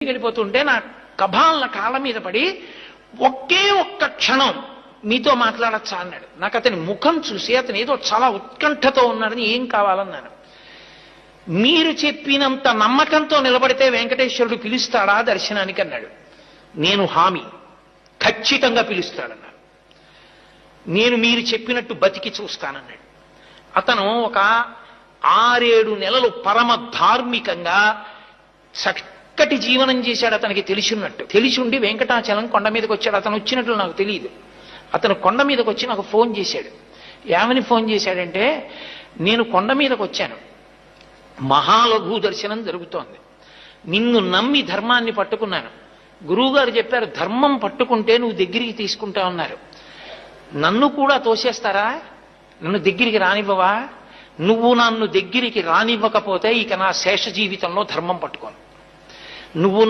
వెళ్ళిపోతుంటే నా కబాలన కాళ్ళ మీద పడి ఒకే ఒక్క క్షణం మీతో మాట్లాడచ్చా అన్నాడు. నాకు అతని ముఖం చూసి అతను ఏదో చాలా ఉత్కంఠతో ఉన్నాడని, ఏం కావాలన్నాను. మీరు చెప్పినంత నమ్మకంతో నిలబడితే వెంకటేశ్వరుడు పిలుస్తాడా దర్శనానికి అన్నాడు. నేను హామీ, ఖచ్చితంగా పిలుస్తాడన్నాడు. నేను మీరు చెప్పినట్టు బతికి చూస్తానన్నాడు. అతను ఒక 6-7 నెలలు పరమ ధార్మికంగా చక్కటి జీవనం చేశాడు. అతనికి తెలిసి ఉండి వెంకటాచలం కొండ మీదకి వచ్చాడు. అతను వచ్చినట్లు నాకు తెలియదు. అతను కొండ మీదకి వచ్చి నాకు ఫోన్ చేశాడు. ఏమని ఫోన్ చేశాడంటే, నేను కొండ మీదకి వచ్చాను, మహాలఘు దర్శనం జరుగుతోంది, నిన్ను నమ్మి ధర్మాన్ని పట్టుకున్నాను, గురువుగారు చెప్పారు ధర్మం పట్టుకుంటే నువ్వు దగ్గరికి తీసుకుంటా ఉన్నారు, నన్ను కూడా తోసేస్తారా, నన్ను దగ్గరికి రానివ్వవా, నువ్వు నన్ను దగ్గరికి రానివ్వకపోతే ఇక నా శేష జీవితంలో ధర్మం పట్టుకోను, నువ్వు